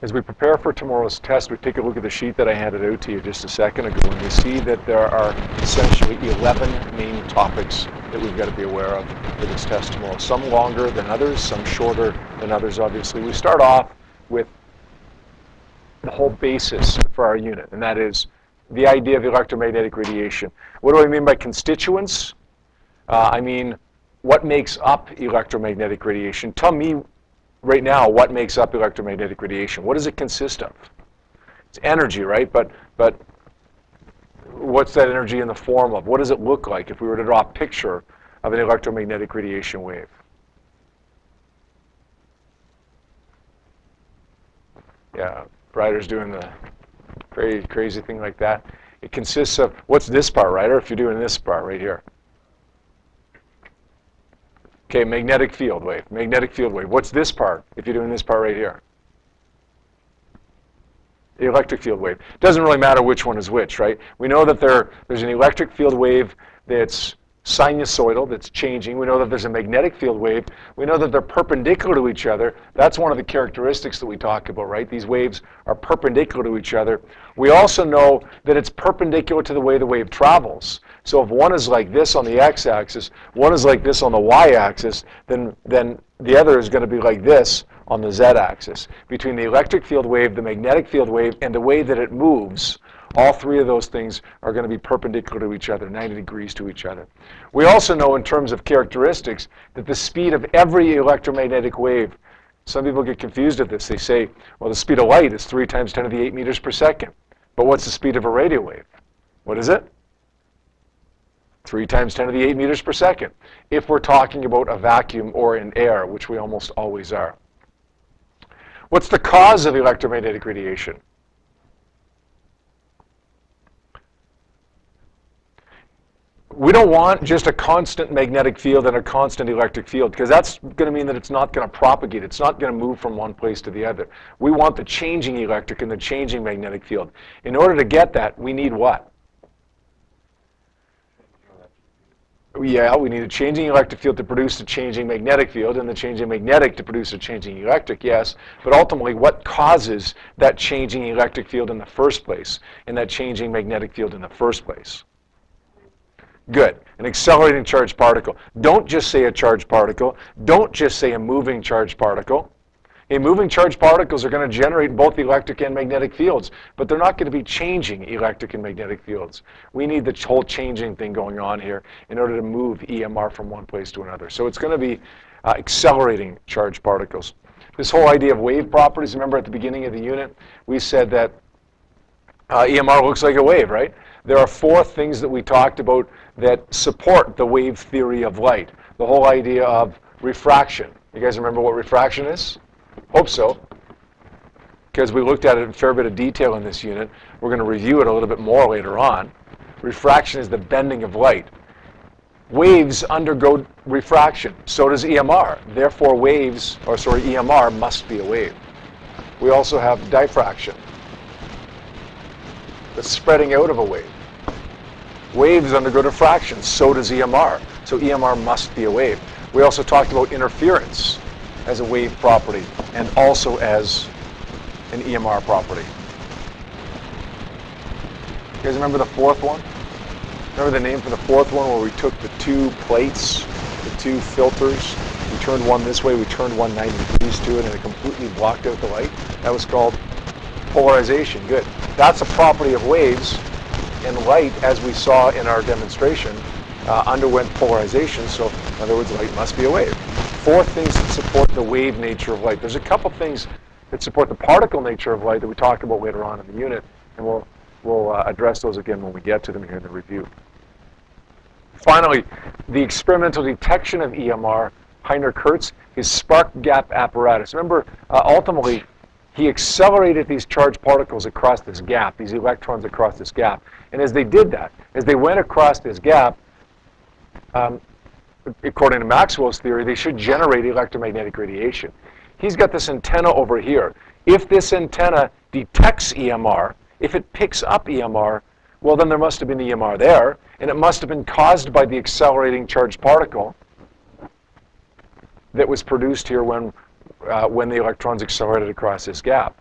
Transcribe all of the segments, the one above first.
As we prepare for tomorrow's test, we take a look at the sheet that I handed out to you just a second ago, and we see that there are essentially 11 main topics that we've got to be aware of for this test tomorrow. Some longer than others, some shorter than others, obviously. We start off with the whole basis for our unit, and that is the idea of electromagnetic radiation. What do I mean by constituents? I mean, what makes up electromagnetic radiation? Tell me right now what makes up electromagnetic radiation. What does it consist of? It's energy, right? But what's that energy in the form of? What does it look like if we were to draw a picture of an electromagnetic radiation wave? Yeah, Ryder's doing the crazy thing like that. It consists of, what's this part, Ryder, if you're doing this part right here? Okay, magnetic field wave. Magnetic field wave. What's this part if you're doing this part right here? The electric field wave. It doesn't really matter which one is which, right? We know that there's an electric field wave that's sinusoidal, that's changing. We know that there's a magnetic field wave. We know that they're perpendicular to each other. That's one of the characteristics that we talk about, right? These waves are perpendicular to each other. We also know that it's perpendicular to the way the wave travels. So if one is like this on the x-axis, one is like this on the y-axis, then the other is going to be like this on the z-axis. Between the electric field wave, the magnetic field wave, and the way that it moves, all three of those things are going to be perpendicular to each other, 90 degrees to each other. We also know in terms of characteristics that the speed of every electromagnetic wave, some people get confused at this. They say, well, the speed of light is 3 times 10 to the 8 meters per second. But what's the speed of a radio wave? What is it? 3 times 10 to the 8 meters per second. If we're talking about a vacuum or in air, which we almost always are. What's the cause of electromagnetic radiation? We don't want just a constant magnetic field and a constant electric field, because that's going to mean that it's not going to propagate. It's not going to move from one place to the other. We want the changing electric and the changing magnetic field. In order to get that, we need what? Yeah, we need a changing electric field to produce a changing magnetic field, and the changing magnetic to produce a changing electric, yes. But ultimately, what causes that changing electric field in the first place, and that changing magnetic field in the first place? Good. An accelerating charged particle. Don't just say a charged particle. Don't just say a moving charged particle. Moving charged particles are going to generate both electric and magnetic fields, but they're not going to be changing electric and magnetic fields. We need the whole changing thing going on here in order to move EMR from one place to another. So it's going to be accelerating charged particles. This whole idea of wave properties, remember at the beginning of the unit, we said that EMR looks like a wave, right? There are 4 things that we talked about that support the wave theory of light. The whole idea of refraction. You guys remember what refraction is? Hope so, because we looked at it in a fair bit of detail in this unit. We're going to review it a little bit more later on. Refraction is the bending of light. Waves undergo refraction. So does EMR. Therefore, EMR must be a wave. We also have diffraction, the spreading out of a wave. Waves undergo diffraction. So does EMR. So EMR must be a wave. We also talked about interference as a wave property and also as an EMR property. You guys remember the 4th one? Remember the name for the 4th one where we took the 2 plates, the 2 filters, we turned one this way, we turned one 90 degrees to it, and it completely blocked out the light? That was called polarization. Good. That's a property of waves, and light, as we saw in our demonstration, underwent polarization, so in other words, light must be a wave. 4 things that support the wave nature of light. There's a couple things that support the particle nature of light that we talk about later on in the unit, and we'll address those again when we get to them here in the review. Finally, the experimental detection of EMR, Heiner-Kurtz, his spark gap apparatus. Remember, ultimately, he accelerated these charged particles across this gap, these electrons across this gap. And as they did that, as they went across this gap, according to Maxwell's theory, they should generate electromagnetic radiation. He's got this antenna over here. If this antenna detects EMR, if it picks up EMR, well, then there must have been EMR there, and it must have been caused by the accelerating charged particle that was produced here when the electrons accelerated across this gap.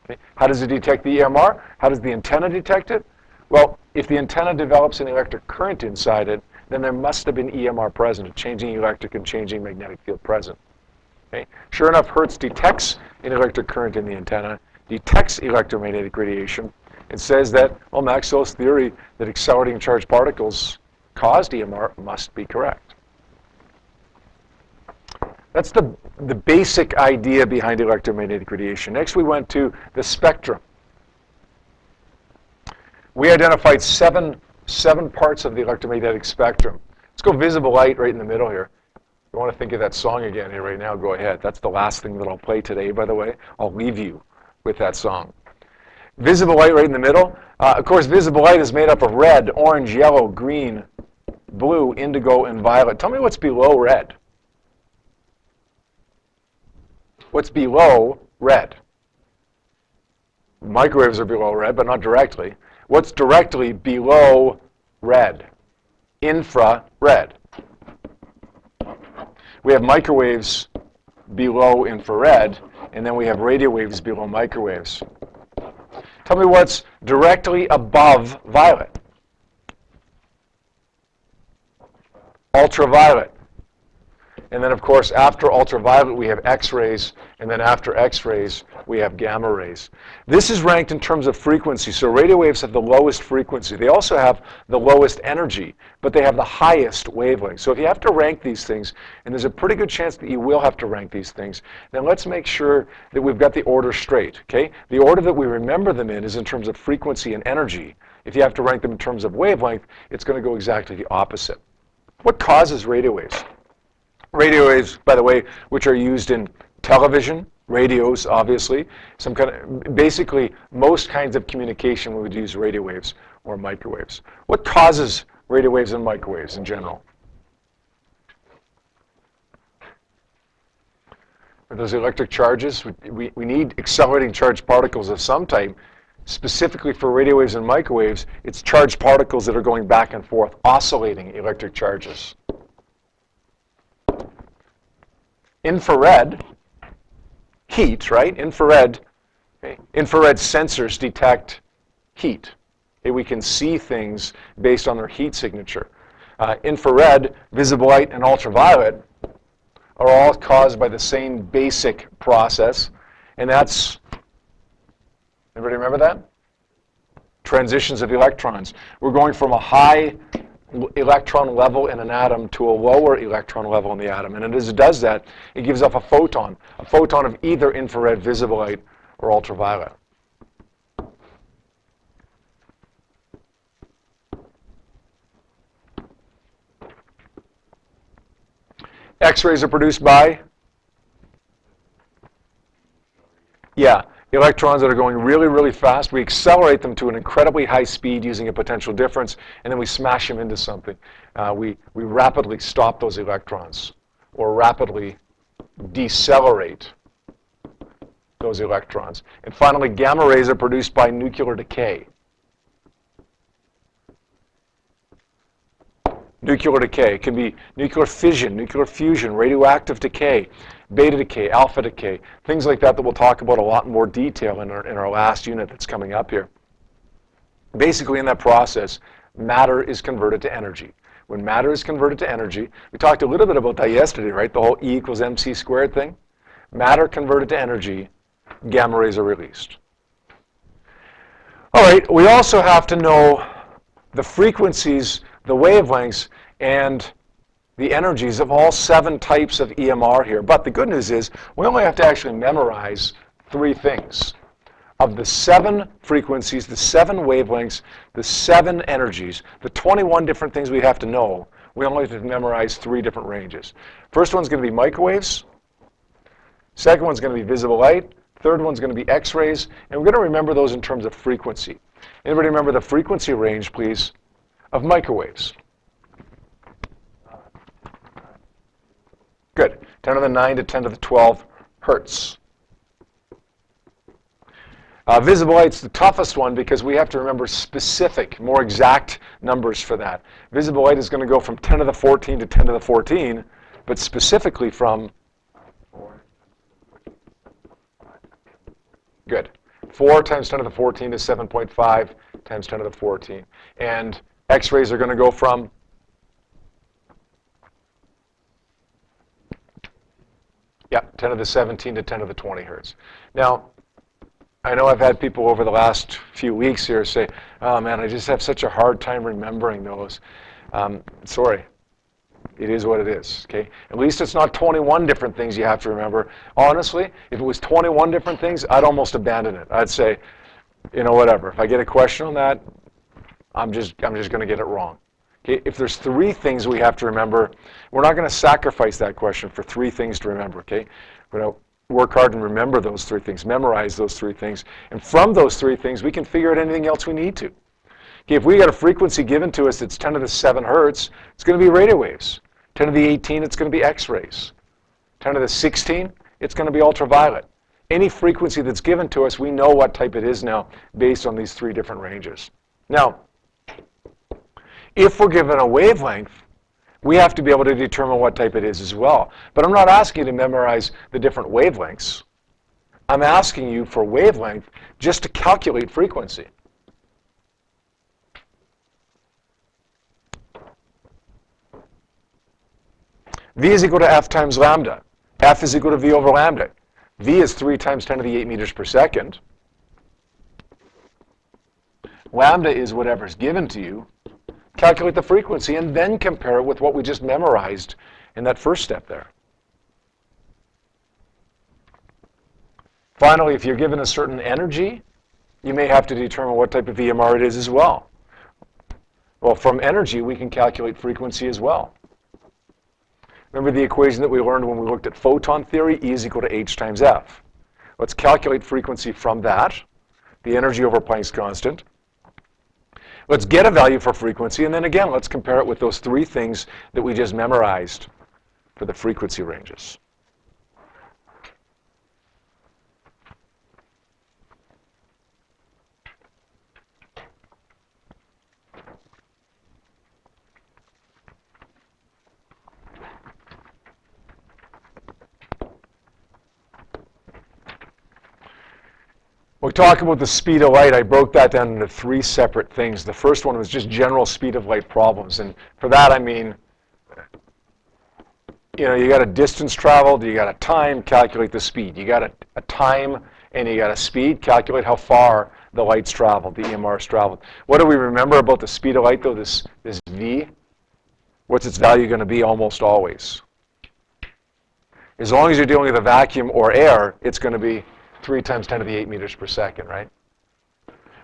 Okay. How does it detect the EMR? How does the antenna detect it? Well, if the antenna develops an electric current inside it, then there must have been EMR present, a changing electric and changing magnetic field present. Okay. Sure enough, Hertz detects an electric current in the antenna, detects electromagnetic radiation, and says that, well, Maxwell's theory that accelerating charged particles caused EMR must be correct. That's the basic idea behind electromagnetic radiation. Next, we went to the spectrum. We identified seven parts of the electromagnetic spectrum. Let's go visible light right in the middle here. If you want to think of that song again here right now, go ahead. That's the last thing that I'll play today, by the way. I'll leave you with that song. Visible light right in the middle. Of course, visible light is made up of red, orange, yellow, green, blue, indigo, and violet. Tell me what's below red. What's below red? Microwaves are below red, but not directly. What's directly below red? Infrared. We have microwaves below infrared, and then we have radio waves below microwaves. Tell me what's directly above violet. Ultraviolet. And then, of course, after ultraviolet, we have X-rays, and then after X-rays, we have gamma rays. This is ranked in terms of frequency. So radio waves have the lowest frequency. They also have the lowest energy, but they have the highest wavelength. So if you have to rank these things, and there's a pretty good chance that you will have to rank these things, then let's make sure that we've got the order straight, okay? The order that we remember them in is in terms of frequency and energy. If you have to rank them in terms of wavelength, it's going to go exactly the opposite. What causes radio waves? Radio waves, by the way, which are used in television, radios, obviously, basically most kinds of communication we would use radio waves or microwaves. What causes radio waves and microwaves in general? For those electric charges, we need accelerating charged particles of some type. Specifically for radio waves and microwaves, it's charged particles that are going back and forth, oscillating electric charges. Infrared, heat, right? Infrared sensors detect heat. Okay, we can see things based on their heat signature. Infrared, visible light, and ultraviolet are all caused by the same basic process, and that's, everybody remember that? Transitions of electrons. We're going from a high electron level in an atom to a lower electron level in the atom. And as it does that, it gives off a photon of either infrared, visible light, or ultraviolet. X-rays are produced by? Yeah. Electrons that are going really, really fast. We accelerate them to an incredibly high speed using a potential difference, and then we smash them into something. We rapidly stop those electrons, or rapidly decelerate those electrons. And finally, gamma rays are produced by nuclear decay. Nuclear decay. It can be nuclear fission, nuclear fusion, radioactive decay, beta decay, alpha decay, things like that we'll talk about a lot more detail in our last unit that's coming up here. Basically, in that process, matter is converted to energy. When matter is converted to energy, we talked a little bit about that yesterday, right? The whole E equals mc squared thing. Matter converted to energy, gamma rays are released. All right, we also have to know the frequencies, the wavelengths, and the energies of all 7 types of EMR here. But the good news is we only have to actually memorize 3 things. Of the 7 frequencies, the 7 wavelengths, the 7 energies, the 21 different things we have to know, we only have to memorize 3 different ranges. First one's going to be microwaves. Second one's going to be visible light. Third one's going to be X-rays. And we're going to remember those in terms of frequency. Anybody remember the frequency range, please, of microwaves? Good. 10 to the 9 to 10 to the 12 hertz. Visible light's the toughest one because we have to remember specific, more exact numbers for that. Visible light is going to go from 10 to the 14 to 10 to the 14, but specifically from? Good. 4 times 10 to the 14 is 7.5 times 10 to the 14. And X-rays are going to go from yeah, 10 to the 17 to 10 to the 20 hertz. Now, I know I've had people over the last few weeks here say, oh man, I just have such a hard time remembering those. Sorry, it is what it is, okay? At least it's not 21 different things you have to remember. Honestly, if it was 21 different things, I'd almost abandon it. I'd say, you know, whatever. If I get a question on that, I'm just going to get it wrong. Okay? If there's 3 things we have to remember, we're not going to sacrifice that question for 3 things to remember, okay? We're going to work hard and remember those 3 things, memorize those 3 things, and from those 3 things, we can figure out anything else we need to. Okay, if we got a frequency given to us that's 10 to the 7 hertz, it's going to be radio waves. 10 to the 18, it's going to be X-rays. 10 to the 16, it's going to be ultraviolet. Any frequency that's given to us, we know what type it is now based on these 3 different ranges. Now, if we're given a wavelength, we have to be able to determine what type it is as well. But I'm not asking you to memorize the different wavelengths. I'm asking you for wavelength just to calculate frequency. V is equal to F times lambda. F is equal to V over lambda. V is 3 times 10 to the 8 meters per second. Lambda is whatever's given to you. Calculate the frequency and then compare it with what we just memorized in that first step there. Finally, if you're given a certain energy, you may have to determine what type of EMR it is as well. Well, from energy, we can calculate frequency as well. Remember the equation that we learned when we looked at photon theory? E is equal to h times f. Let's calculate frequency from that, the energy over Planck's constant. Let's get a value for frequency, and then again, let's compare it with those 3 things that we just memorized for the frequency ranges. When we talk about the speed of light, I broke that down into 3 separate things. The first one was just general speed of light problems. And for that, I mean, you know, you got a distance traveled, you got a time, calculate the speed. You got a time and you got a speed, calculate how far the light's traveled, the EMR's traveled. What do we remember about the speed of light, though, this V? What's its value going to be almost always? As long as you're dealing with a vacuum or air, it's going to be 3 times 10 to the 8 meters per second, right?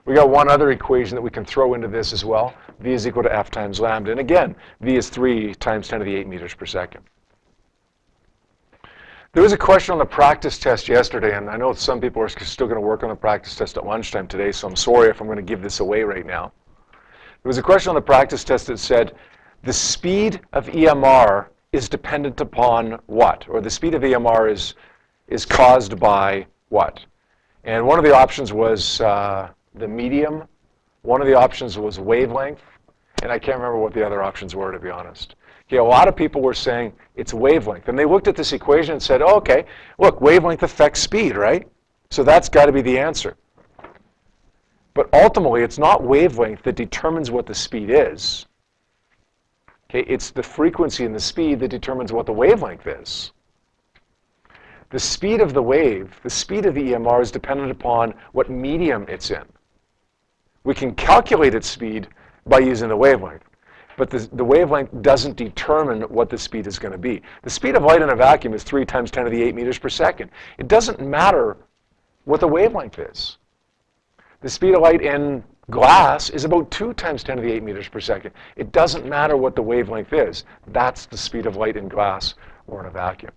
We got one other equation that we can throw into this as well. V is equal to F times lambda. And again, V is 3 times 10 to the 8 meters per second. There was a question on the practice test yesterday, and I know some people are still going to work on the practice test at lunchtime today, so I'm sorry if I'm going to give this away right now. There was a question on the practice test that said, the speed of EMR is dependent upon what? Or the speed of EMR is caused by what? And one of the options was the medium. One of the options was wavelength. And I can't remember what the other options were, to be honest. Okay, a lot of people were saying it's wavelength. And they looked at this equation and said, oh, okay, look, wavelength affects speed, right? So that's got to be the answer. But ultimately, it's not wavelength that determines what the speed is. Okay, it's the frequency and the speed that determines what the wavelength is. The speed of the wave, the speed of the EMR is dependent upon what medium it's in. We can calculate its speed by using the wavelength, but the wavelength doesn't determine what the speed is going to be. The speed of light in a vacuum is 3 times 10 to the 8 meters per second. It doesn't matter what the wavelength is. The speed of light in glass is about 2 times 10 to the 8 meters per second. It doesn't matter what the wavelength is. That's the speed of light in glass or in a vacuum.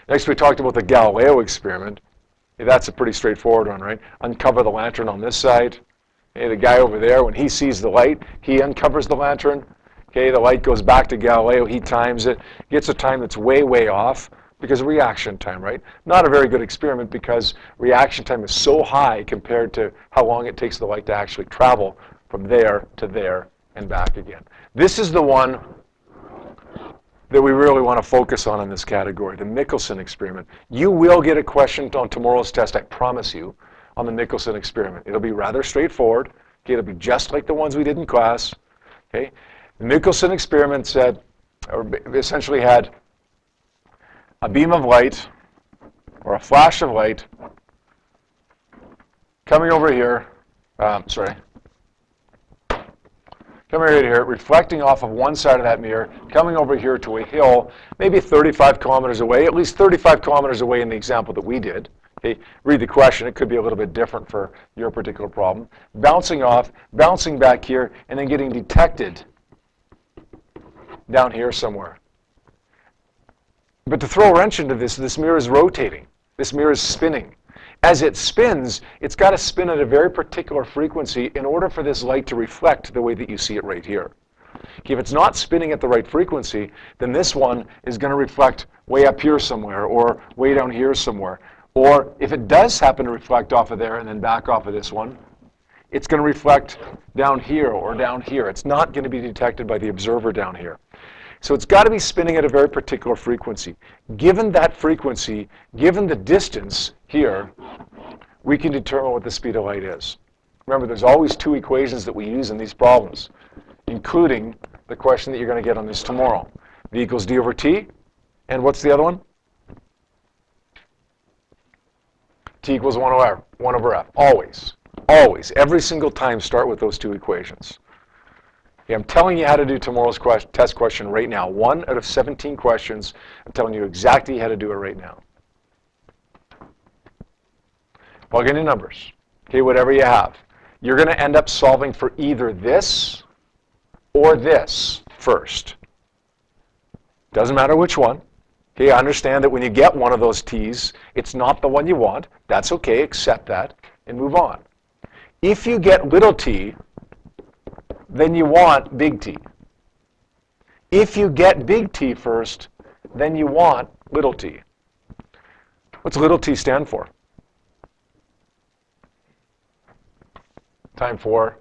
Next, we talked about the Galileo experiment. That's a pretty straightforward one, right? Uncover the lantern on this side. Okay, the guy over there, when he sees the light, he uncovers the lantern. Okay, the light goes back to Galileo. He times it, gets a time that's way, way off because of reaction time, right? Not a very good experiment because reaction time is so high compared to how long it takes the light to actually travel from there to there and back again. This is the one that we really want to focus on in this category, the Michelson experiment. You will get a question on tomorrow's test, I promise you, on the Nicholson experiment. It'll be rather straightforward. Okay, it'll be just like the ones we did in class. Okay, the Nicholson experiment said, or essentially had a beam of light or a flash of light coming over here. Coming right here, reflecting off of one side of that mirror, coming over here to a hill, maybe 35 kilometers away, at least 35 kilometers away in the example that we did. Okay, read the question. It could be a little bit different for your particular problem. Bouncing off, bouncing back here, and then getting detected down here somewhere. But to throw a wrench into this mirror is rotating. This mirror is spinning. As it spins, it's got to spin at a very particular frequency in order for this light to reflect the way that you see it right here. Okay, if it's not spinning at the right frequency, then this one is going to reflect way up here somewhere or way down here somewhere. Or if it does happen to reflect off of there and then back off of this one, it's going to reflect down here or down here. It's not going to be detected by the observer down here. So it's got to be spinning at a very particular frequency. Given that frequency, given the distance here, we can determine what the speed of light is. Remember, there's always two equations that we use in these problems, including the question that you're going to get on this tomorrow. V equals d over t, and what's the other one? T equals 1 over f. Always. Always. Every single time, start with those two equations. Okay, I'm telling you how to do tomorrow's test question right now. 1 out of 17 questions. I'm telling you exactly how to do it right now. Plug in your numbers. Okay, whatever you have. You're going to end up solving for either this or this first. Doesn't matter which one. Okay, I understand that when you get one of those t's, it's not the one you want. That's okay, accept that, and move on. If you get little t, then you want big T. If you get big T first, then you want little t. What's little t stand for? Time for?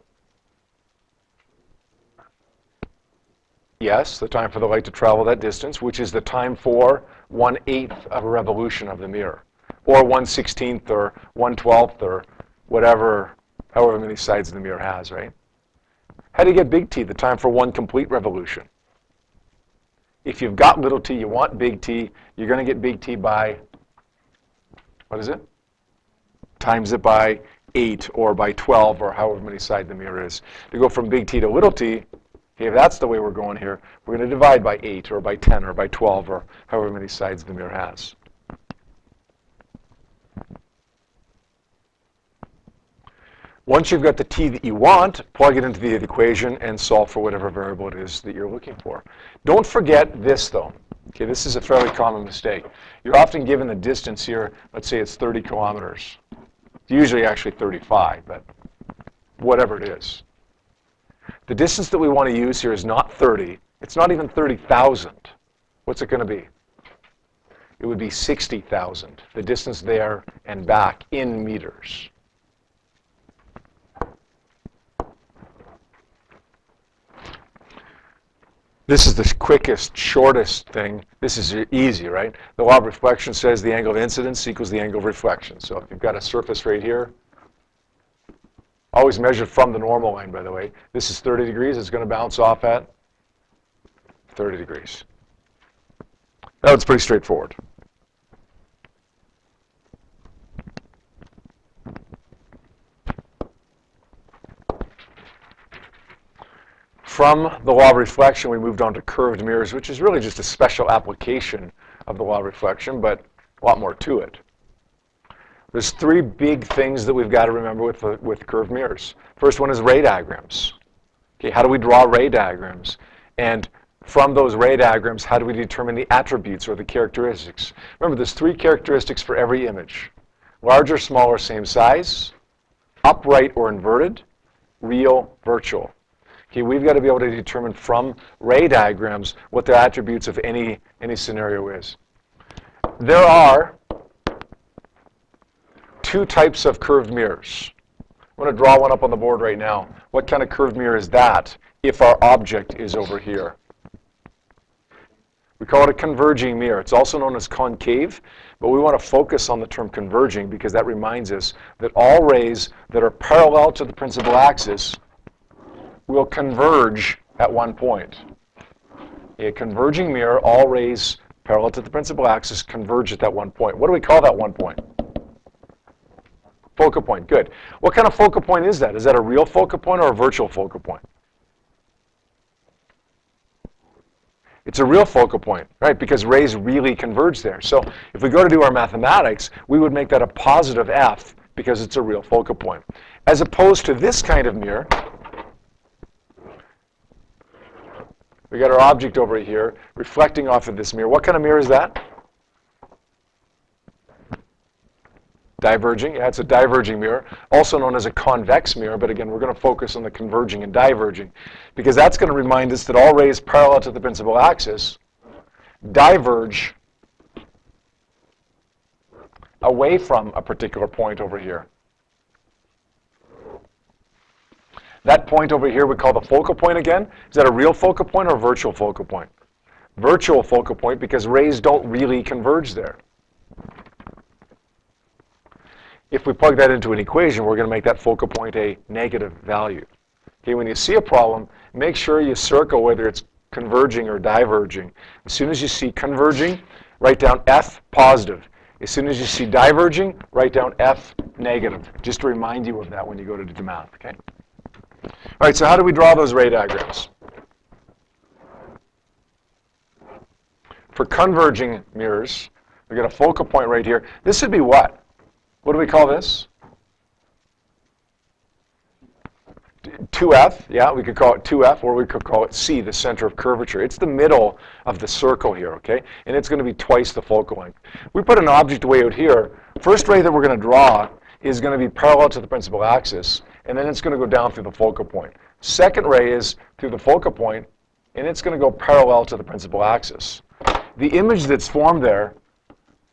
Yes, the time for the light to travel that distance, which is the time for 1/8 of a revolution of the mirror, or 1/16 or 1/12 or whatever, however many sides the mirror has, right? How do you get big T? The time for one complete revolution. If you've got little t, you want big T, you're going to get big T by, what is it? Times it by 8 or by 12 or however many sides the mirror is. To go from big T to little t, okay, if that's the way we're going here, we're going to divide by 8 or by 10 or by 12 or however many sides the mirror has. Once you've got the t that you want, plug it into the equation and solve for whatever variable it is that you're looking for. Don't forget this, though. Okay, this is a fairly common mistake. You're often given the distance here. Let's say it's 30 kilometers. It's usually actually 35, but whatever it is. The distance that we want to use here is not 30. It's not even 30,000. What's it going to be? It would be 60,000, the distance there and back in meters. This is the quickest, shortest thing. This is easy, right? The law of reflection says the angle of incidence equals the angle of reflection. So if you've got a surface right here, always measured from the normal line, by the way. This is 30 degrees. It's going to bounce off at 30 degrees. That was pretty straightforward. From the law of reflection, we moved on to curved mirrors, which is really just a special application of the law of reflection, but a lot more to it. There's three big things that we've got to remember with curved mirrors. First one is ray diagrams. Okay, how do we draw ray diagrams? And from those ray diagrams, how do we determine the attributes or the characteristics? Remember, there's three characteristics for every image. Larger, smaller, same size, upright or inverted, real, virtual. Okay, we've got to be able to determine from ray diagrams what the attributes of any scenario is. There are two types of curved mirrors. I'm going to draw one up on the board right now. What kind of curved mirror is that if our object is over here? We call it a converging mirror. It's also known as concave, but we want to focus on the term converging because that reminds us that all rays that are parallel to the principal axis will converge at one point. A converging mirror, all rays parallel to the principal axis converge at that one point. What do we call that one point? Focal point, good. What kind of focal point is that? Is that a real focal point or a virtual focal point? It's a real focal point, right? Because rays really converge there. So if we go to do our mathematics, we would make that a positive F because it's a real focal point. As opposed to this kind of mirror, we got our object over here reflecting off of this mirror. What kind of mirror is that? Diverging, yeah, it's a diverging mirror, also known as a convex mirror, but again, we're going to focus on the converging and diverging because that's going to remind us that all rays parallel to the principal axis diverge away from a particular point over here. That point over here we call the focal point again. Is that a real focal point or a virtual focal point? Virtual focal point because rays don't really converge there. If we plug that into an equation, we're going to make that focal point a negative value. Okay, when you see a problem, make sure you circle whether it's converging or diverging. As soon as you see converging, write down F positive. As soon as you see diverging, write down F negative. Just to remind you of that when you go to do the math, okay? All right, so how do we draw those ray diagrams? For converging mirrors, we got a focal point right here. This would be what? What do we call this? 2F, yeah, we could call it 2F, or we could call it C, the center of curvature. It's the middle of the circle here, okay? And it's going to be twice the focal length. We put an object way out here. First ray that we're going to draw is going to be parallel to the principal axis, and then it's going to go down through the focal point. Second ray is through the focal point, and it's going to go parallel to the principal axis. The image that's formed there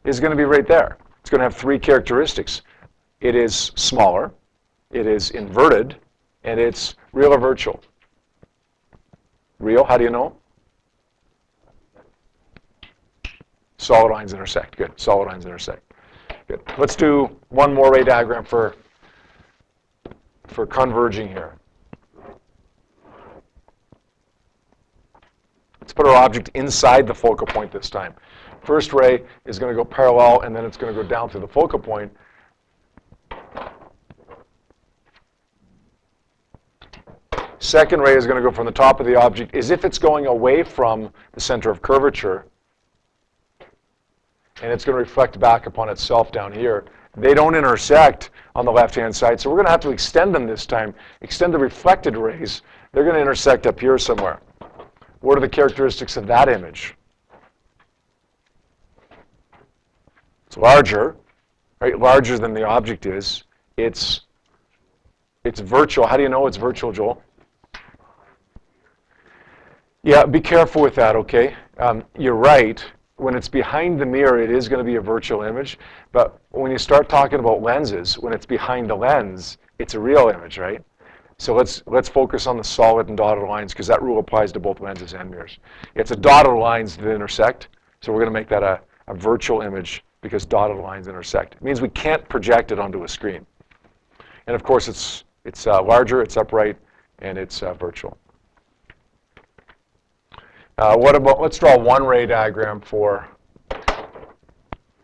is going to be right there. It's going to have three characteristics. It is smaller, it is inverted, and it's real or virtual. Real, how do you know? Solid lines intersect. Good, solid lines intersect. Good. Let's do one more ray diagram for converging here. Let's put our object inside the focal point this time. First ray is going to go parallel, and then it's going to go down through the focal point. Second ray is going to go from the top of the object as if it's going away from the center of curvature, and it's going to reflect back upon itself down here. They don't intersect on the left-hand side, so we're going to have to extend them this time, extend the reflected rays. They're going to intersect up here somewhere. What are the characteristics of that image? It's larger, right? Larger than the object is. It's virtual. How do you know it's virtual, Joel? Yeah, be careful with that, okay? You're right. When it's behind the mirror, it is going to be a virtual image. But when you start talking about lenses, when it's behind the lens, it's a real image, right? So let's focus on the solid and dotted lines because that rule applies to both lenses and mirrors. It's a dotted lines that intersect, so we're going to make that a virtual image because dotted lines intersect. It means we can't project it onto a screen. And of course, it's larger, it's upright, and it's virtual. Let's draw one ray diagram for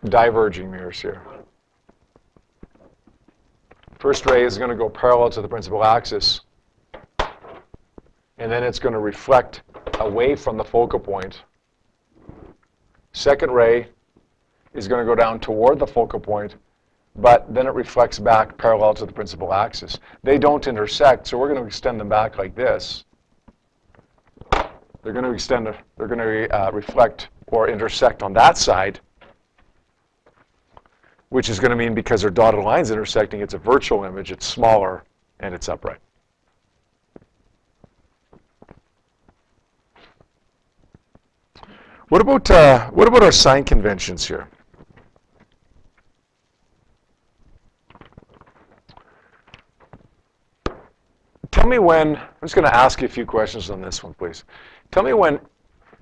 diverging mirrors here. First ray is going to go parallel to the principal axis, and then it's going to reflect away from the focal point. Second ray is going to go down toward the focal point, but then it reflects back parallel to the principal axis. They don't intersect, so we're going to extend them back like this. They're going to reflect or intersect on that side, which is going to mean because they're dotted lines intersecting, it's a virtual image, it's smaller, and it's upright. What about our sign conventions here? Tell me when, I'm just going to ask you a few questions on this one, please. Tell me when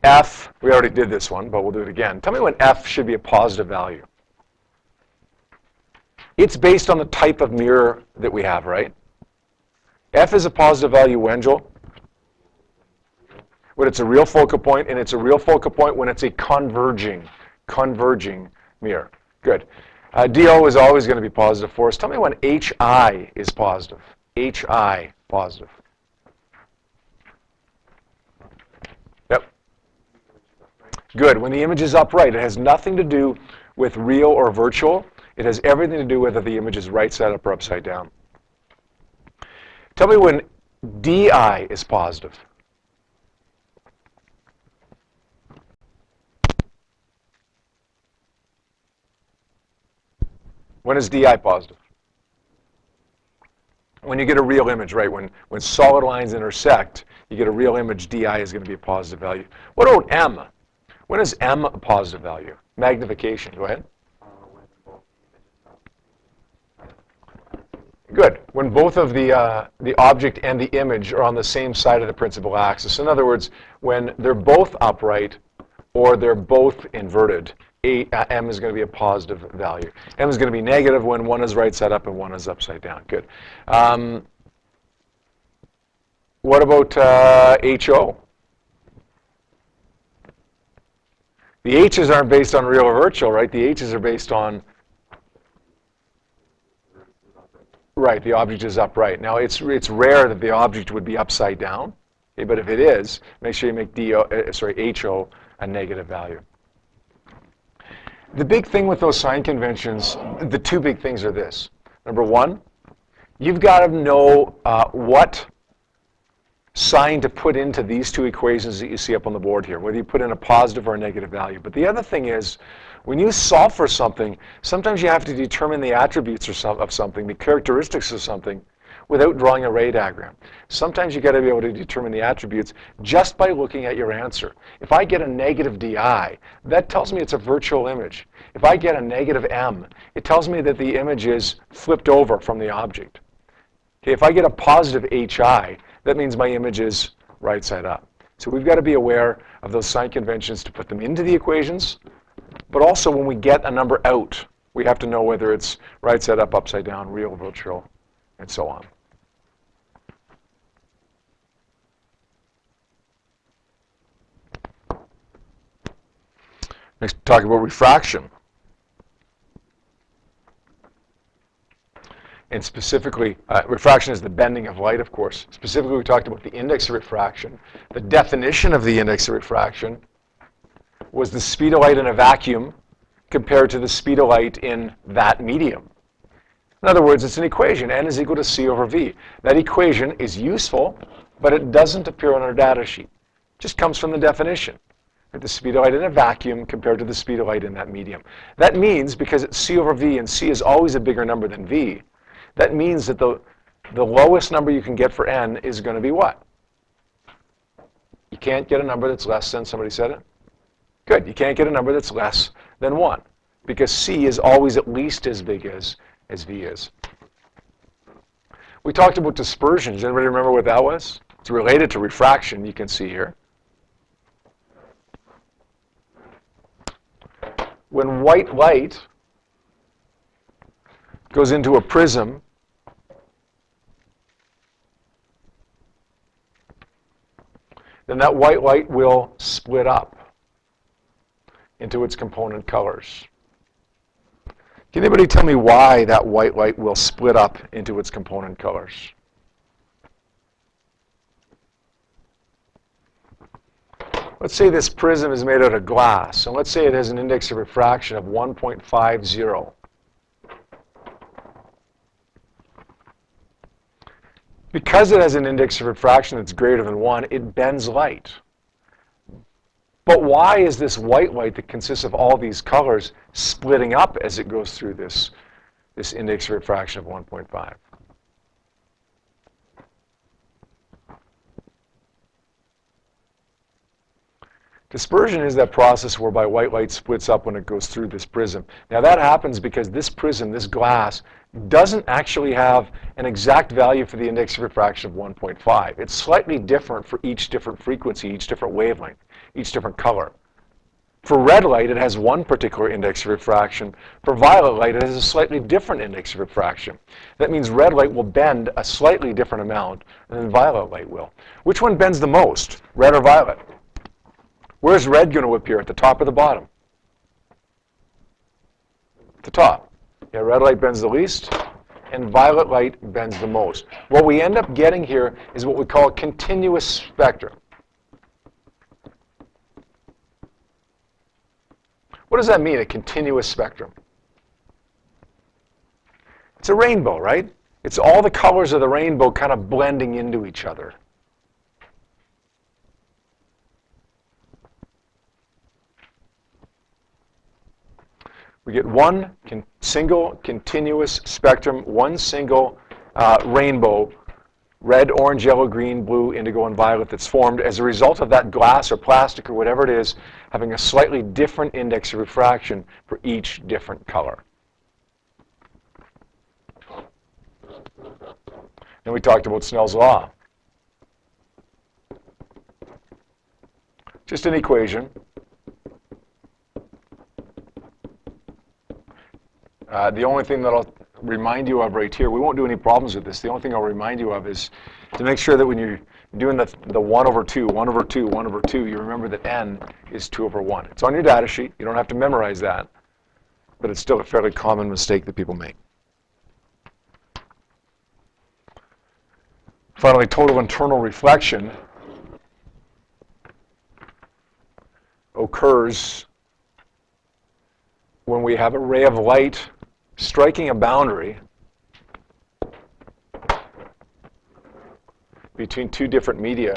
F, we already did this one, but we'll do it again. Tell me when F should be a positive value. It's based on the type of mirror that we have, right? F is a positive value when, Joel? When it's a real focal point, and it's a real focal point when it's a converging mirror. Good. DO is always going to be positive for us. Tell me when HI is positive. HI positive. Yep. Good. When the image is upright, it has nothing to do with real or virtual. It has everything to do with whether the image is right side up or upside down. Tell me when DI is positive. When is DI positive? When you get a real image, right? When solid lines intersect, you get a real image, DI is going to be a positive value. What about M? When is M a positive value? Magnification. Go ahead. Good. When both of the object and the image are on the same side of the principal axis. In other words, when they're both upright or they're both inverted, M is going to be a positive value. M is going to be negative when one is right side up and one is upside down. Good. What about HO? The H's aren't based on real or virtual, right? The H's are based on, right, the object is upright. Now, it's rare that the object would be upside down, okay, but if it is, make sure you make HO a negative value. The big thing with those sign conventions, the two big things are this. Number one, you've got to know what sign to put into these two equations that you see up on the board here, whether you put in a positive or a negative value. But the other thing is, when you solve for something, sometimes you have to determine the attributes of something, the characteristics of something, without drawing a ray diagram. Sometimes you've got to be able to determine the attributes just by looking at your answer. If I get a negative DI, that tells me it's a virtual image. If I get a negative M, it tells me that the image is flipped over from the object. Okay, if I get a positive HI, that means my image is right side up. So we've got to be aware of those sign conventions to put them into the equations, but also when we get a number out, we have to know whether it's right side up, upside down, real, virtual, and so on. Next, talk about refraction. And specifically, refraction is the bending of light, of course. Specifically, we talked about the index of refraction. The definition of the index of refraction was the speed of light in a vacuum compared to the speed of light in that medium. In other words, it's an equation, n is equal to c over v. That equation is useful, but it doesn't appear on our data sheet. It just comes from the definition. The speed of light in a vacuum compared to the speed of light in that medium. That means, because it's c over v, and c is always a bigger number than v, that means that the lowest number you can get for n is going to be what? You can't get a number that's less than, somebody said it? Good. You can't get a number that's less than 1, because c is always at least as big as v is. We talked about dispersion. Does anybody remember what that was? It's related to refraction, you can see here. When white light goes into a prism, then that white light will split up into its component colors. Can anybody tell me why that white light will split up into its component colors? Let's say this prism is made out of glass, and let's say it has an index of refraction of 1.50. Because it has an index of refraction that's greater than 1, it bends light. But why is this white light that consists of all these colors splitting up as it goes through this index of refraction of 1.5? Dispersion is that process whereby white light splits up when it goes through this prism. Now that happens because this prism, this glass, doesn't actually have an exact value for the index of refraction of 1.5. It's slightly different for each different frequency, each different wavelength. each different color. For red light, it has one particular index of refraction. For violet light, it has a slightly different index of refraction. That means red light will bend a slightly different amount than violet light will. Which one bends the most, red or violet? Where's red going to appear, at the top or the bottom? At the top. Yeah, red light bends the least, and violet light bends the most. What we end up getting here is what we call a continuous spectrum. What does that mean, a continuous spectrum? It's a rainbow, right? It's all the colors of the rainbow kind of blending into each other. We get one single continuous spectrum, one single rainbow, red, orange, yellow, green, blue, indigo, and violet, that's formed as a result of that glass or plastic or whatever it is having a slightly different index of refraction for each different color. And we talked about Snell's law. Just an equation. The only thing that I'll remind you of right here, we won't do any problems with this. The only thing I'll remind you of is to make sure that when you're doing the 1 over 2, 1 over 2, 1 over 2, you remember that n is 2 over 1. It's on your data sheet. You don't have to memorize that, but it's still a fairly common mistake that people make. Finally, total internal reflection occurs when we have a ray of light striking a boundary between two different media,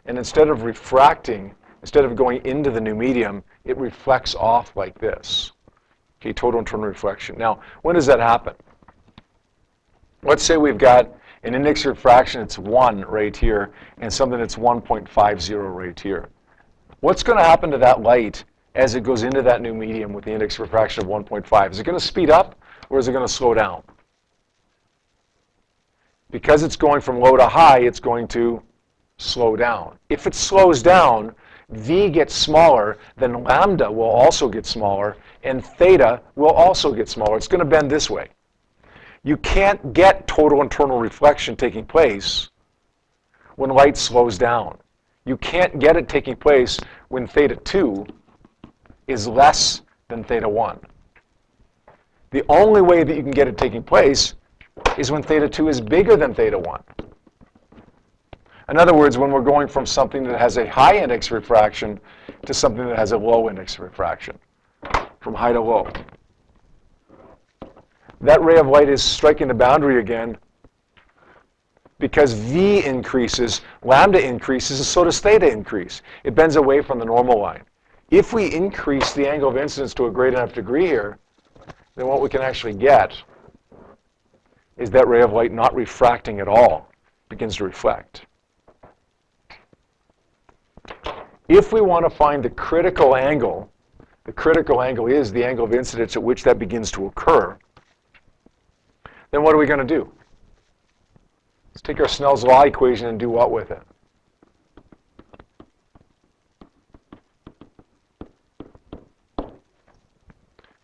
and instead of refracting, instead of going into the new medium, it reflects off like this. Okay, total internal reflection. Now, when does that happen? Let's say we've got an index of refraction that's 1 right here, and something that's 1.50 right here. What's going to happen to that light as it goes into that new medium with the index of refraction of 1.5? Is it going to speed up, or is it going to slow down? Because it's going from low to high, it's going to slow down. If it slows down, V gets smaller, then lambda will also get smaller, and theta will also get smaller. It's going to bend this way. You can't get total internal reflection taking place when light slows down. You can't get it taking place when theta 2 is less than theta 1. The only way that you can get it taking place is when theta 2 is bigger than theta 1. In other words, when we're going from something that has a high index of refraction to something that has a low index of refraction, from high to low. That ray of light is striking the boundary again because V increases, lambda increases, and so does theta increase. It bends away from the normal line. If we increase the angle of incidence to a great enough degree here, then what we can actually get is that ray of light not refracting at all, begins to reflect. If we want to find the critical angle is the angle of incidence at which that begins to occur, then what are we going to do? Let's take our Snell's law equation and do what with it?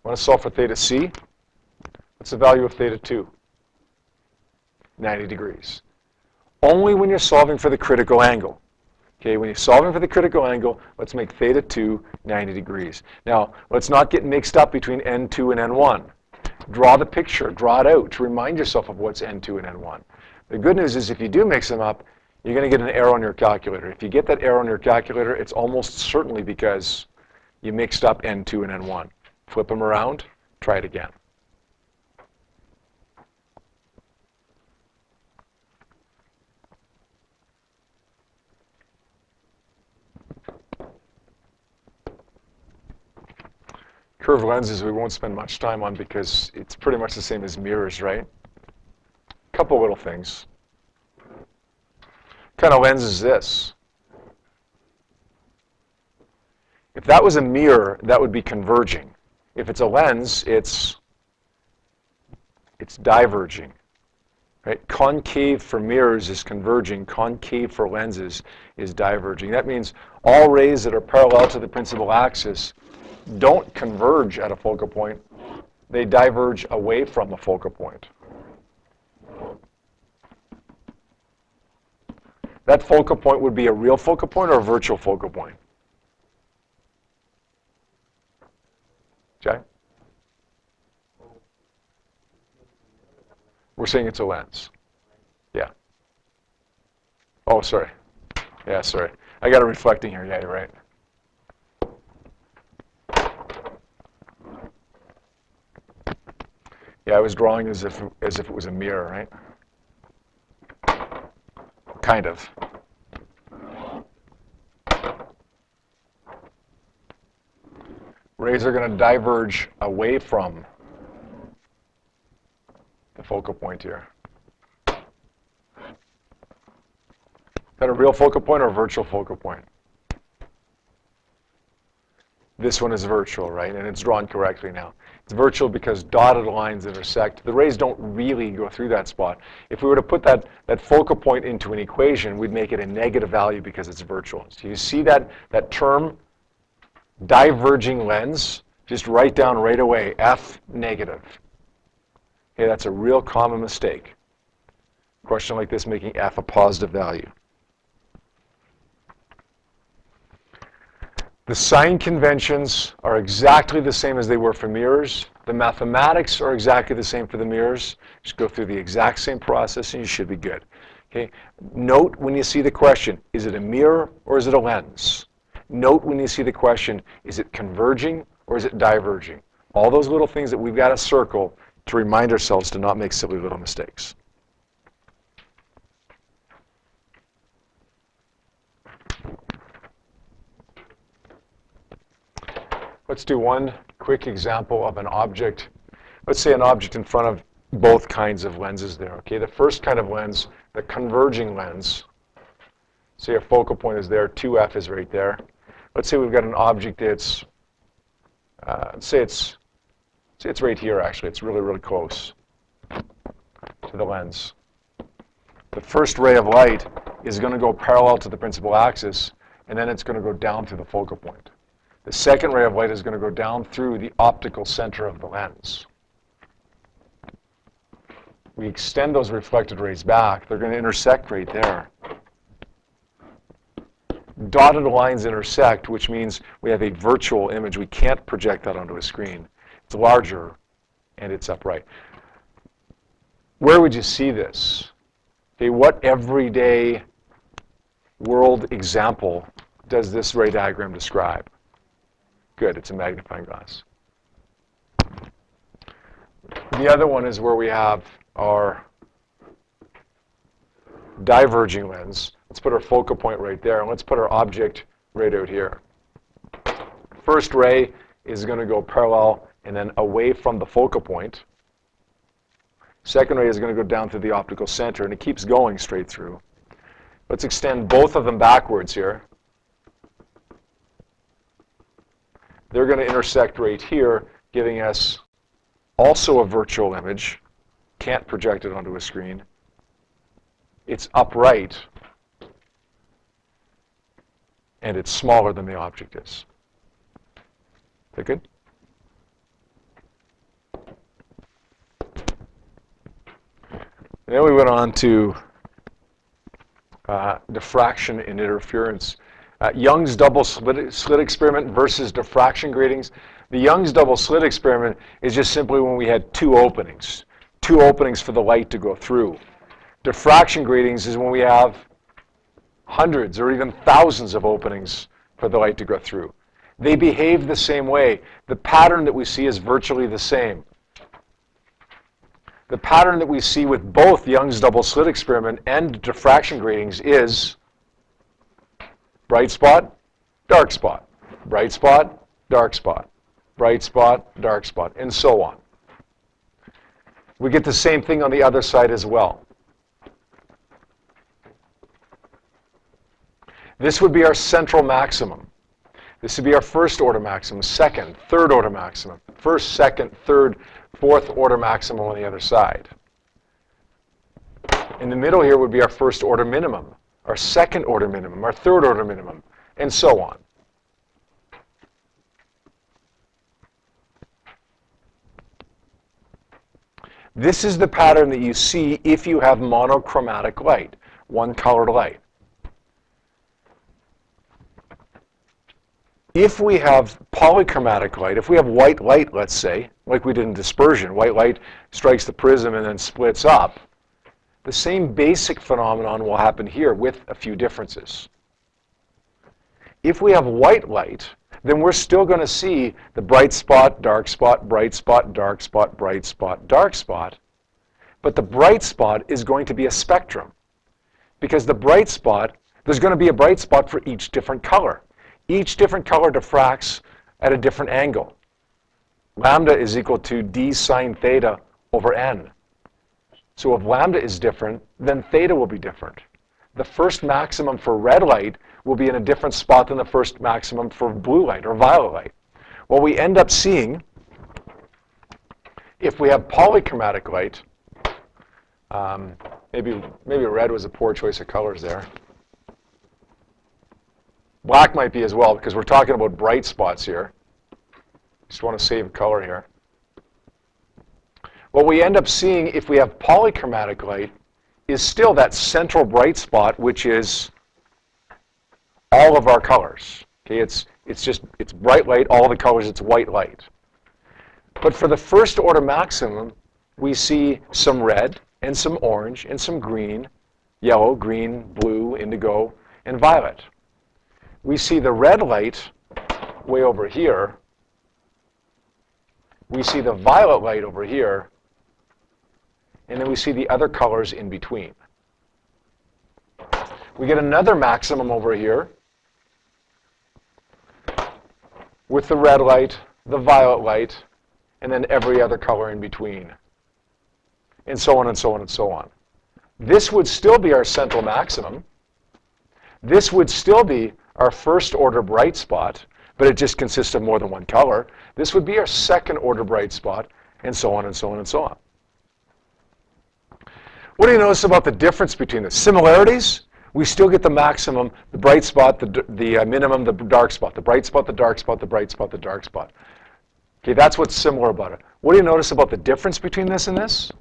Want to solve for theta c? What's the value of theta 2? 90 degrees. Only when you're solving for the critical angle. Okay, when you're solving for the critical angle, let's make theta 2 90 degrees. Now, let's not get mixed up between N2 and N1. Draw the picture, draw it out to remind yourself of what's N2 and N1. The good news is if you do mix them up, you're going to get an error on your calculator. If you get that error on your calculator, it's almost certainly because you mixed up N2 and N1. Flip them around, try it again. Curved lenses we won't spend much time on because it's pretty much the same as mirrors, right? A couple little things. What kind of lens is this? If that was a mirror, that would be converging. If it's a lens, it's diverging. Right? Concave for mirrors is converging. Concave for lenses is diverging. That means all rays that are parallel to the principal axis don't converge at a focal point. They diverge away from the focal point. That focal point would be a real focal point or a virtual focal point? Okay? We're saying it's a lens. Yeah. Oh, sorry. Yeah, sorry. I got it reflecting here. Yeah, you're right. Yeah, I was drawing as if it was a mirror, right? Kind of. Rays are going to diverge away from the focal point here. Is that a real focal point or a virtual focal point? This one is virtual, right? And it's drawn correctly now. It's virtual because dotted lines intersect. The rays don't really go through that spot. If we were to put that focal point into an equation, we'd make it a negative value because it's virtual. So you see that term, diverging lens, just write down right away, F negative. Okay, that's a real common mistake. Question like this making F a positive value. The sign conventions are exactly the same as they were for mirrors. The mathematics are exactly the same for the mirrors. Just go through the exact same process and you should be good. Okay? Note when you see the question, is it a mirror or is it a lens? Note when you see the question, is it converging or is it diverging? All those little things that we've got to circle to remind ourselves to not make silly little mistakes. Let's do one quick example of an object. Let's say an object in front of both kinds of lenses there. Okay, the first kind of lens, the converging lens. Say our focal point is there, 2F is right there. Let's say we've got an object that's, say it's right here actually. It's really, really close to the lens. The first ray of light is going to go parallel to the principal axis, and then it's going to go down through the focal point. The second ray of light is going to go down through the optical center of the lens. We extend those reflected rays back. They're going to intersect right there. Dotted lines intersect, which means we have a virtual image. We can't project that onto a screen. It's larger, and it's upright. Where would you see this? Okay, what everyday world example does this ray diagram describe? Good, it's a magnifying glass. The other one is where we have our diverging lens. Let's put our focal point right there, and let's put our object right out here. First ray is going to go parallel and then away from the focal point. Second ray is going to go down through the optical center, and it keeps going straight through. Let's extend both of them backwards here. They're going to intersect right here, giving us also a virtual image. Can't project it onto a screen. It's upright, and it's smaller than the object is. Is that good? And then we went on to diffraction and interference. Young's double slit experiment versus diffraction gratings. The Young's double slit experiment is just simply when we had two openings for the light to go through. Diffraction gratings is when we have hundreds or even thousands of openings for the light to go through. They behave the same way. The pattern that we see is virtually the same. The pattern that we see with both Young's double slit experiment and diffraction gratings is bright spot, dark spot, bright spot, dark spot, bright spot, dark spot, and so on. We get the same thing on the other side as well. This would be our central maximum. This would be our first order maximum, second, third order maximum, first, second, third, fourth order maximum on the other side. In the middle here would be our first order minimum, our second order minimum, our third order minimum, and so on. This is the pattern that you see if you have monochromatic light, one-colored light. If we have polychromatic light, if we have white light, let's say, like we did in dispersion, white light strikes the prism and then splits up, the same basic phenomenon will happen here with a few differences. If we have white light, then we're still going to see the bright spot, dark spot, bright spot, dark spot, bright spot, dark spot. But the bright spot is going to be a spectrum. Because the bright spot, there's going to be a bright spot for each different color. Each different color diffracts at a different angle. Lambda is equal to d sine theta over n. So if lambda is different, then theta will be different. The first maximum for red light will be in a different spot than the first maximum for blue light or violet light. What we end up seeing, if we have polychromatic light, maybe red was a poor choice of colors there. Black might be as well, because we're talking about bright spots here. Just want to save color here. What we end up seeing if we have polychromatic light is still that central bright spot, which is all of our colors. Okay, it's bright light, all the colors, it's white light. But for the first order maximum, we see some red and some orange and some green, yellow, green, blue, indigo, and violet. We see the red light way over here. We see the violet light over here. And then we see the other colors in between. We get another maximum over here with the red light, the violet light, and then every other color in between. And so on and so on and so on. This would still be our central maximum. This would still be our first order bright spot, but it just consists of more than one color. This would be our second order bright spot, and so on and so on and so on. What do you notice about the difference between the similarities? We still get the maximum, the bright spot, the minimum, the dark spot, the bright spot, the dark spot, the bright spot, the dark spot. Okay, that's what's similar about it. What do you notice about the difference between this and this?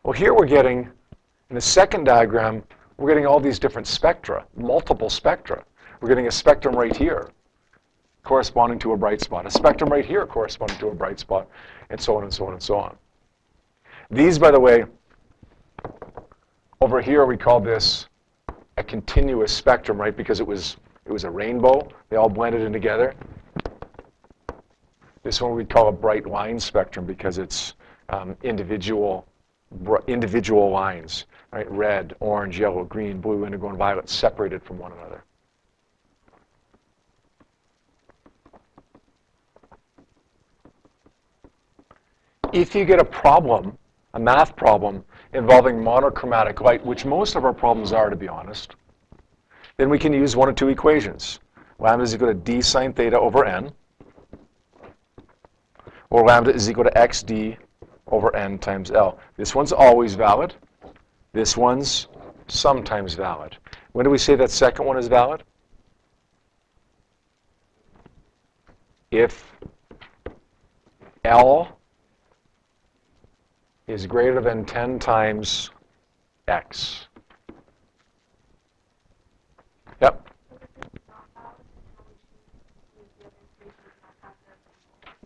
Well, here we're getting, in the second diagram, we're getting all these different spectra, multiple spectra. We're getting a spectrum right here corresponding to a bright spot, a spectrum right here corresponding to a bright spot, and so on and so on and so on. These, by the way, over here we call this a continuous spectrum, right? Because it was a rainbow. They all blended in together. This one we call a bright line spectrum because it's individual lines, right? Red, orange, yellow, green, blue, indigo, and violet separated from one another. If you get a problem, a math problem involving monochromatic light, which most of our problems are, to be honest, then we can use one of two equations. Lambda is equal to d sine theta over n, or lambda is equal to xd over n times L. This one's always valid. This one's sometimes valid. When do we say that second one is valid? If L is greater than 10 times x. Yep.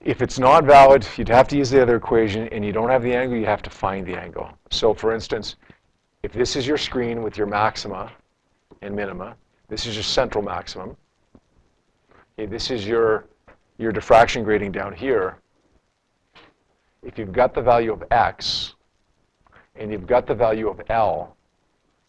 If it's not valid, you'd have to use the other equation, and you don't have the angle, you have to find the angle. So for instance, if this is your screen with your maxima and minima, this is your central maximum. Okay, this is your diffraction grating down here. If you've got the value of x and you've got the value of L,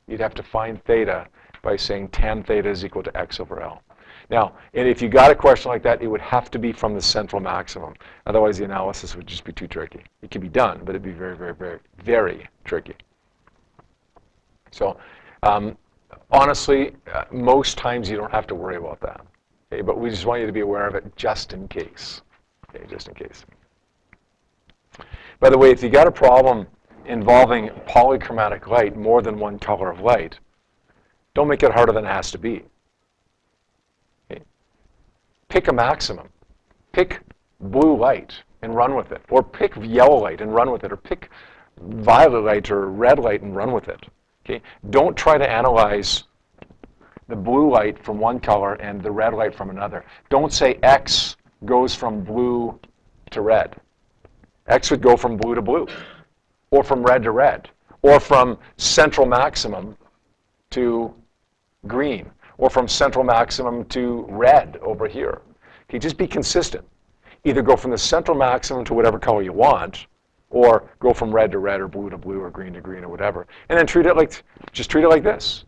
you'd have to find theta by saying tan theta is equal to x over L. Now, and if you got a question like that, it would have to be from the central maximum. Otherwise, the analysis would just be too tricky. It can be done, but it'd be very, very, very, very tricky. So, honestly, most times you don't have to worry about that. Okay, but we just want you to be aware of it just in case. Okay, just in case. By the way, if you got a problem involving polychromatic light, more than one color of light, don't make it harder than it has to be. Okay. Pick a maximum. Pick blue light and run with it. Or pick yellow light and run with it. Or pick violet light or red light and run with it. Okay. Don't try to analyze the blue light from one color and the red light from another. Don't say X goes from blue to red. X would go from blue to blue, or from red to red, or from central maximum to green, or from central maximum to red over here. Okay, just be consistent. Either go from the central maximum to whatever color you want, or go from red to red, or blue to blue, or green to green, or whatever. And then just treat it like this.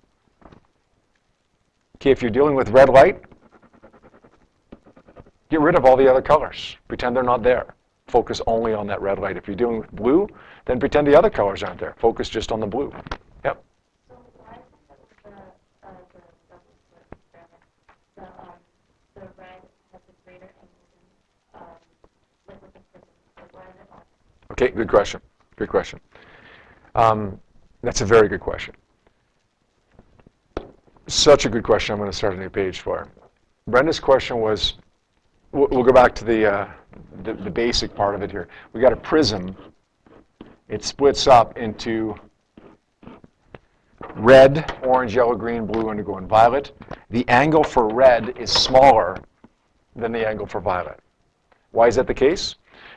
Okay, if you're dealing with red light, get rid of all the other colors. Pretend they're not there. Focus only on that red light. If you're dealing with blue, then pretend the other colors aren't there. Focus just on the blue. Yep. So why is it that with the double slit experiment, the red has a greater emission like with the prism? Like why is it not? Okay, good question. Good question. That's a very good question. Such a good question. I'm going to start a new page for. Brenda's question was, we'll go back to the basic part of it here. We got a prism. It splits up into red, orange, yellow, green, blue, indigo, and violet. The angle for red is smaller than the angle for violet. Why is that the case?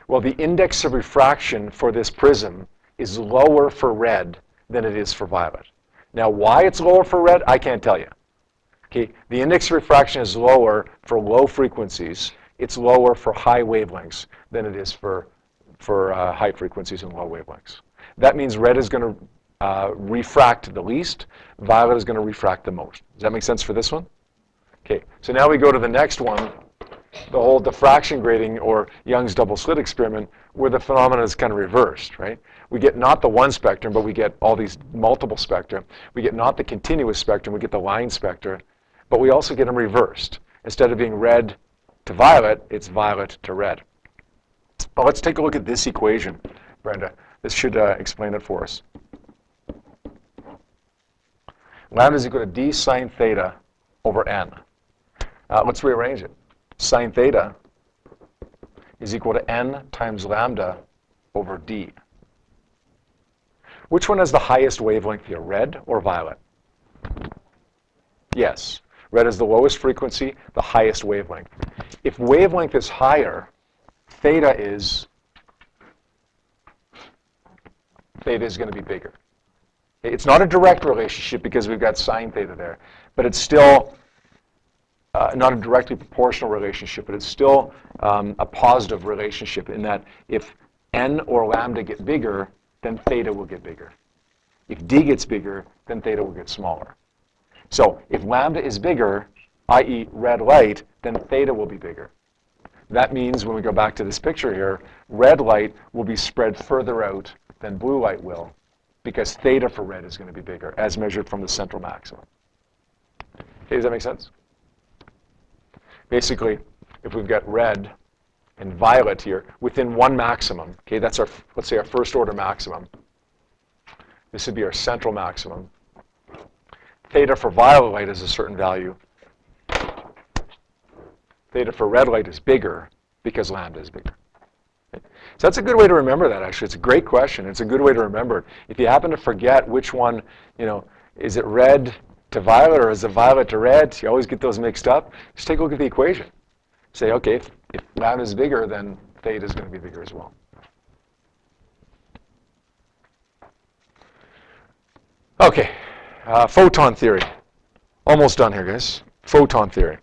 Well, the index of refraction for this prism is lower for red than it is for violet. Now, why it's lower for red, I can't tell you. Okay, the index of refraction is lower for low frequencies. It's lower for high wavelengths than it is for high frequencies and low wavelengths. That means red is going to refract the least. Violet is going to refract the most. Does that make sense for this one? Okay, so now we go to the next one, the whole diffraction grating or Young's double slit experiment, where the phenomenon is kind of reversed, right? We get not the one spectrum, but we get all these multiple spectra. We get not the continuous spectrum, we get the line spectra, but we also get them reversed. Instead of being red to violet, it's violet to red. Well, let's take a look at this equation, Brenda. This should explain it for us. Lambda is equal to d sine theta over n. Let's rearrange it. Sine theta is equal to n times lambda over d. Which one has the highest wavelength here, red or violet? Yes. Red is the lowest frequency, the highest wavelength. If wavelength is higher, theta is going to be bigger. It's not a direct relationship because we've got sine theta there, but it's still not a directly proportional relationship, but it's still a positive relationship in that if n or lambda get bigger, then theta will get bigger. If d gets bigger, then theta will get smaller. So if lambda is bigger, i.e. red light, then theta will be bigger. That means when we go back to this picture here, red light will be spread further out than blue light will because theta for red is going to be bigger as measured from the central maximum. Okay, does that make sense? Basically, if we've got red and violet here within one maximum, okay, that's our, let's say our first order maximum. This would be our central maximum. Theta for violet light is a certain value. Theta for red light is bigger because lambda is bigger. Okay? So that's a good way to remember that, actually. It's a great question. It's a good way to remember it. If you happen to forget which one, is it red to violet or is it violet to red? You always get those mixed up. Just take a look at the equation. Say, okay, if lambda is bigger, then theta is going to be bigger as well. Okay, photon theory. Almost done here, guys. Photon theory.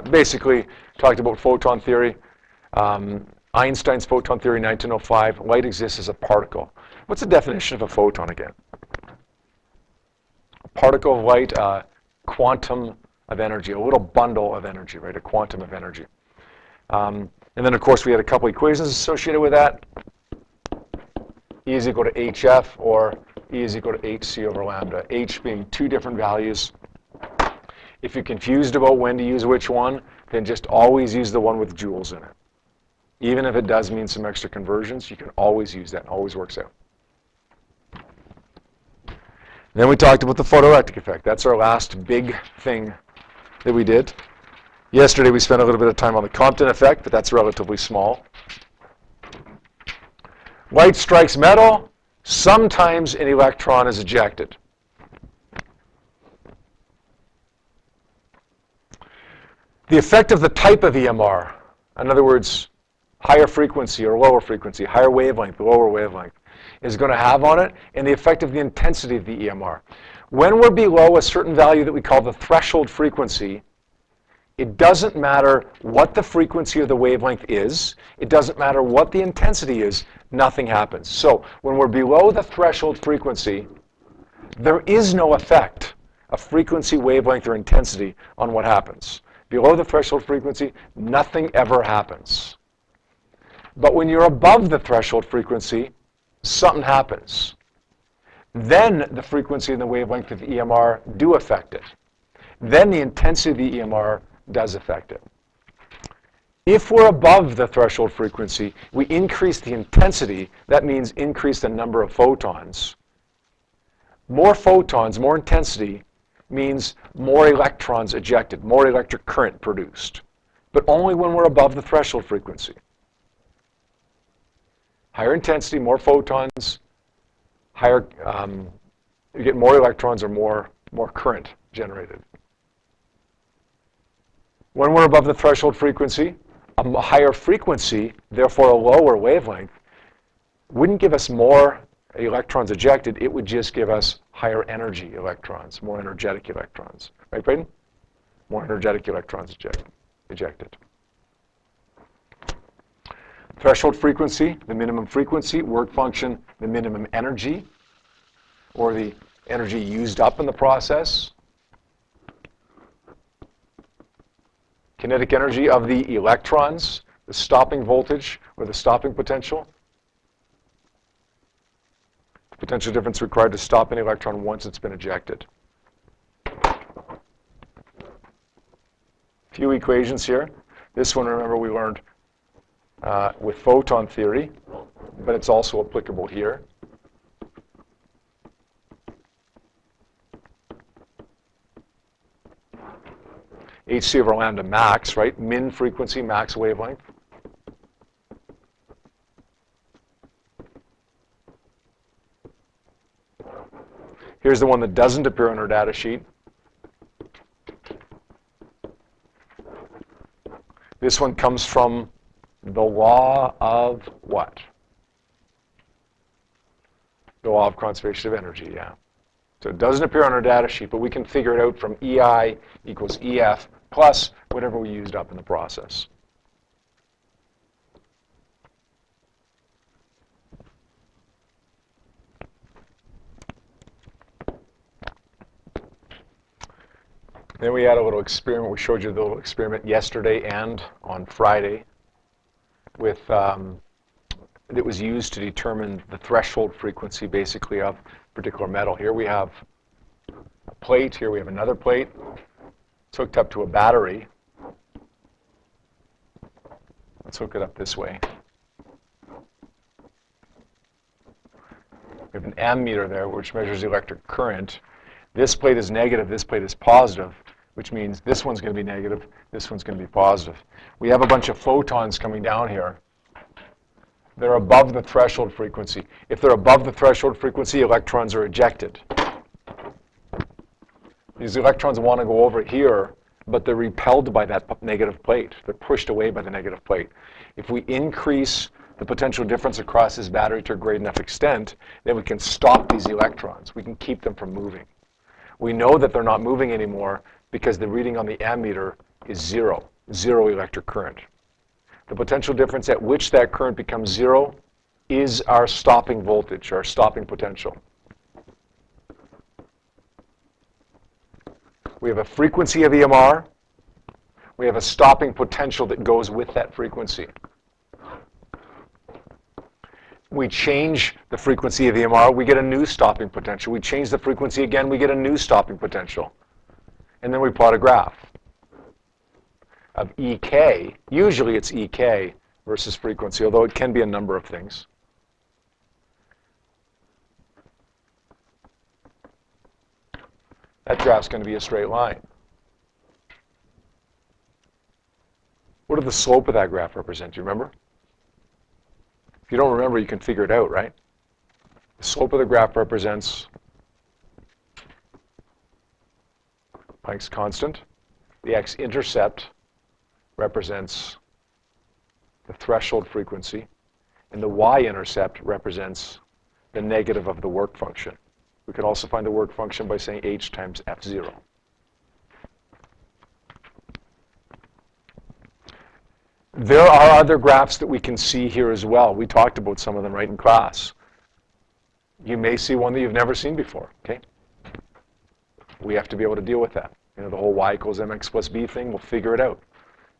Basically, talked about photon theory. Einstein's photon theory, 1905. Light exists as a particle. What's the definition of a photon again? A particle of light, quantum of energy, a little bundle of energy, right? A quantum of energy. And then, of course, we had a couple equations associated with that. E is equal to HF, or E is equal to HC over lambda. H being two different values. If you're confused about when to use which one, then just always use the one with joules in it. Even if it does mean some extra conversions, you can always use that. It always works out. Then we talked about the photoelectric effect. That's our last big thing that we did. Yesterday we spent a little bit of time on the Compton effect, but that's relatively small. Light strikes metal. Sometimes an electron is ejected. The effect of the type of EMR, in other words, higher frequency or lower frequency, higher wavelength, lower wavelength, is going to have on it, and the effect of the intensity of the EMR. When we're below a certain value that we call the threshold frequency, it doesn't matter what the frequency of the wavelength is, it doesn't matter what the intensity is, nothing happens. So when we're below the threshold frequency, there is no effect of frequency, wavelength, or intensity on what happens. Below the threshold frequency, nothing ever happens. But when you're above the threshold frequency, something happens. Then the frequency and the wavelength of the EMR do affect it. Then the intensity of the EMR does affect it. If we're above the threshold frequency, we increase the intensity. That means increase the number of photons. More photons, more intensity, means more electrons ejected, more electric current produced, but only when we're above the threshold frequency. Higher intensity, more photons, higher, you get more electrons or more current generated. When we're above the threshold frequency, a higher frequency, therefore a lower wavelength, wouldn't give us more electrons ejected, it would just give us higher energy electrons, more energetic electrons. Right, Braden? More energetic electrons ejected. Threshold frequency, the minimum frequency. Work function, the minimum energy, or the energy used up in the process. Kinetic energy of the electrons, the stopping voltage, or the stopping potential. Potential difference required to stop an electron once it's been ejected. Few equations here. This one, remember, we learned with photon theory, but it's also applicable here. HC over lambda max, right? Min frequency, max wavelength. Here's the one that doesn't appear on our data sheet. This one comes from the law of what? The law of conservation of energy, yeah. So it doesn't appear on our data sheet, but we can figure it out from EI equals EF plus whatever we used up in the process. Then we had a little experiment. We showed you the little experiment yesterday and on Friday with that was used to determine the threshold frequency, basically, of a particular metal. Here we have a plate. Here we have another plate. It's hooked up to a battery. Let's hook it up this way. We have an ammeter there, which measures electric current. This plate is negative, this plate is positive, which means this one's going to be negative, this one's going to be positive. We have a bunch of photons coming down here. They're above the threshold frequency. If they're above the threshold frequency, electrons are ejected. These electrons want to go over here, but they're repelled by that negative plate. They're pushed away by the negative plate. If we increase the potential difference across this battery to a great enough extent, then we can stop these electrons. We can keep them from moving. We know that they're not moving anymore because the reading on the ammeter is zero electric current. The potential difference at which that current becomes zero is our stopping voltage, our stopping potential. We have a frequency of EMR. We have a stopping potential that goes with that frequency. We change the frequency of the EMR, we get a new stopping potential. We change the frequency again, we get a new stopping potential. And then we plot a graph of EK. Usually it's EK versus frequency, although it can be a number of things. That graph's going to be a straight line. What did the slope of that graph represent? Do you remember? If you don't remember, you can figure it out, right? The slope of the graph represents Planck's constant. The x-intercept represents the threshold frequency. And the y-intercept represents the negative of the work function. We could also find the work function by saying h times f0. There are other graphs that we can see here as well. We talked about some of them right in class. You may see one that you've never seen before, okay? We have to be able to deal with that. You know, the whole y equals mx plus b thing, we'll figure it out.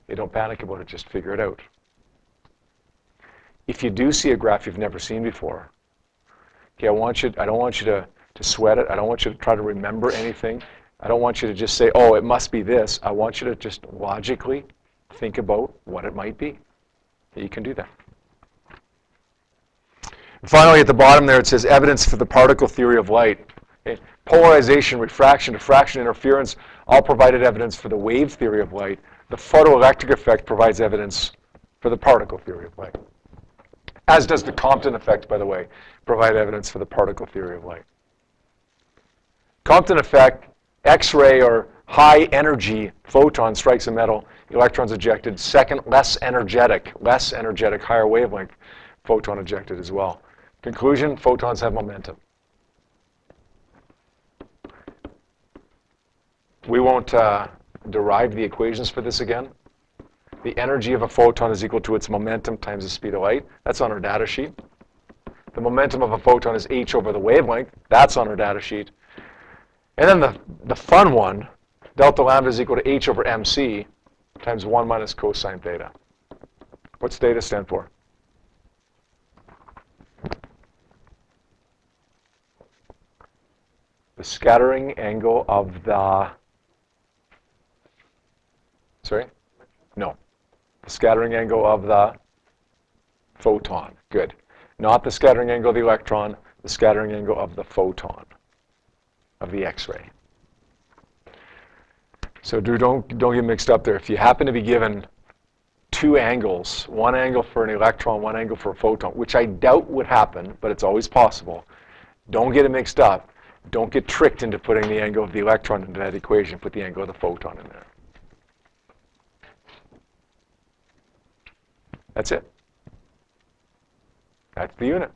You don't panic about it, just figure it out. If you do see a graph you've never seen before, okay, I don't want you to sweat it. I don't want you to try to remember anything. I don't want you to just say, oh, it must be this. I want you to just logically think about what it might be. You can do that. And finally, at the bottom there, it says evidence for the particle theory of light. Okay? Polarization, refraction, diffraction, interference all provided evidence for the wave theory of light. The photoelectric effect provides evidence for the particle theory of light. As does the Compton effect, by the way, provide evidence for the particle theory of light. Compton effect, X-ray or high energy photon strikes a metal, electrons ejected. Second, less energetic, higher wavelength photon ejected as well. Conclusion, photons have momentum. We won't derive the equations for this again. The energy of a photon is equal to its momentum times the speed of light. That's on our data sheet. The momentum of a photon is h over the wavelength. That's on our data sheet. And then the fun one, delta lambda is equal to h over mc times 1 minus cosine theta. What's theta stand for? The scattering angle of the, sorry? No. The scattering angle of the photon. Good. Not the scattering angle of the electron, the scattering angle of the photon, of the X-ray. So don't get mixed up there. If you happen to be given two angles, one angle for an electron, one angle for a photon, which I doubt would happen, but it's always possible, don't get it mixed up. Don't get tricked into putting the angle of the electron into that equation. Put the angle of the photon in there. That's it. That's the unit.